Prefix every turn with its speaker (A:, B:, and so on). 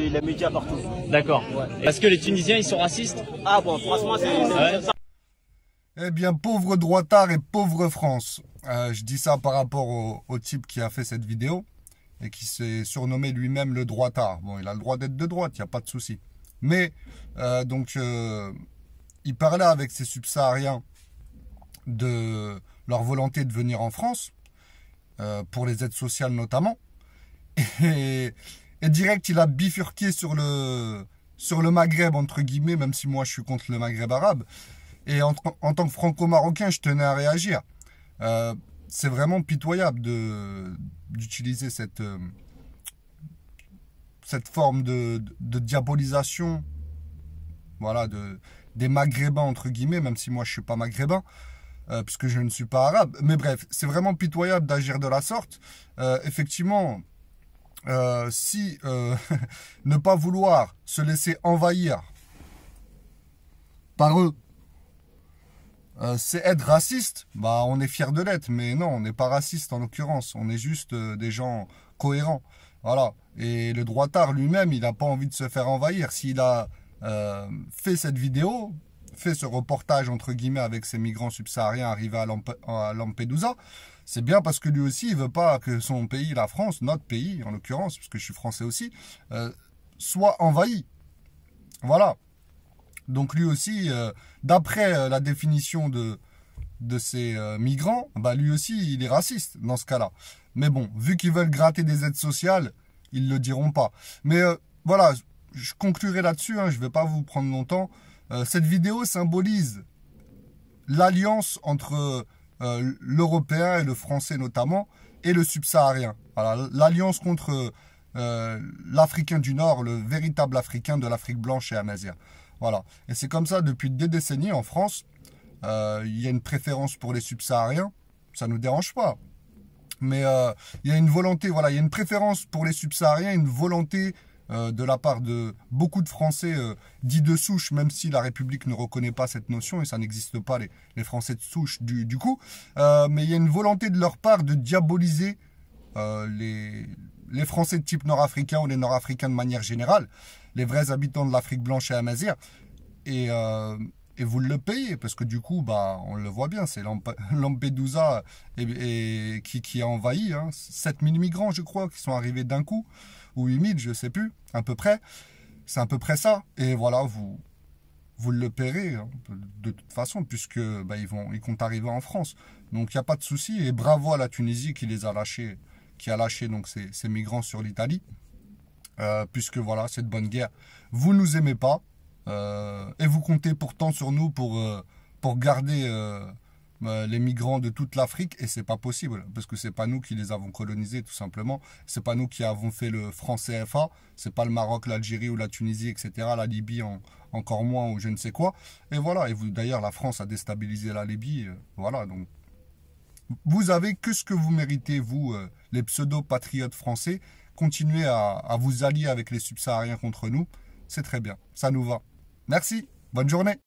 A: les médias partout.
B: D'accord.
A: Ouais.
B: Parce que les Tunisiens, ils sont racistes?
A: Ah bon, franchement, c'est ça.
C: Eh bien, pauvre droitard et pauvre France. Je dis ça par rapport au type qui a fait cette vidéo et qui s'est surnommé lui-même le droitard. Bon, il a le droit d'être de droite, il n'y a pas de souci. Mais, il parlait avec ces subsahariens de leur volonté de venir en France, pour les aides sociales notamment. Et direct, il a bifurqué sur le Maghreb, entre guillemets, même si moi je suis contre le Maghreb arabe. Et en tant que franco-marocain, je tenais à réagir. C'est vraiment pitoyable d'utiliser cette forme de diabolisation, voilà, des maghrébins, entre guillemets, même si moi je ne suis pas maghrébin, puisque je ne suis pas arabe. Mais bref, c'est vraiment pitoyable d'agir de la sorte. Effectivement, si ne pas vouloir se laisser envahir par eux, c'est être raciste, bah on est fier de l'être, mais non, on n'est pas raciste en l'occurrence, on est juste des gens cohérents, voilà. Et le droitard lui-même, il n'a pas envie de se faire envahir. S'il a fait cette vidéo, fait ce reportage entre guillemets avec ces migrants subsahariens arrivés à Lampedusa, c'est bien parce que lui aussi, il veut pas que son pays, la France, notre pays en l'occurrence, parce que je suis français aussi, soit envahi, voilà. Donc lui aussi, d'après la définition de ces migrants, bah lui aussi, il est raciste dans ce cas-là. Mais bon, vu qu'ils veulent gratter des aides sociales, ils ne le diront pas. Mais voilà, je conclurai là-dessus, hein, je ne vais pas vous prendre longtemps. Cette vidéo symbolise l'alliance entre l'Européen et le Français notamment, et le subsaharien. Voilà, l'alliance contre l'Africain du Nord, le véritable Africain de l'Afrique blanche et amazigh. Voilà. Et c'est comme ça depuis des décennies en France. Il y a une préférence pour les subsahariens. Ça ne nous dérange pas. Mais il y a une volonté, voilà, il y a une préférence pour les subsahariens, une volonté de la part de beaucoup de Français dits de souche, même si la République ne reconnaît pas cette notion et ça n'existe pas, les Français de souche du coup. Mais il y a une volonté de leur part de diaboliser les Français de type nord-africain ou les nord-africains de manière générale, les vrais habitants de l'Afrique blanche et amazigh, et vous le payez, parce que du coup, bah, on le voit bien, c'est Lampedusa qui a envahi, hein, 7000 migrants, je crois, qui sont arrivés d'un coup, ou 8000, je sais plus, à peu près, c'est à peu près ça, et voilà, vous le paierez, hein, de toute façon, puisque bah, ils comptent arriver en France, donc il n'y a pas de souci, et bravo à la Tunisie qui les a lâchés, qui a lâché donc ces migrants sur l'Italie, puisque voilà, c'est de bonne guerre. Vous nous aimez pas, et vous comptez pourtant sur nous pour garder les migrants de toute l'Afrique, et c'est pas possible, parce que c'est pas nous qui les avons colonisés, tout simplement. C'est pas nous qui avons fait le franc CFA, c'est pas le Maroc, l'Algérie ou la Tunisie, etc., la Libye encore moins, ou je ne sais quoi. Et voilà, et d'ailleurs, la France a déstabilisé la Libye, voilà, donc vous avez que ce que vous méritez, vous, les pseudo-patriotes français. Continuez à vous allier avec les subsahariens contre nous. C'est très bien, ça nous va. Merci, bonne journée.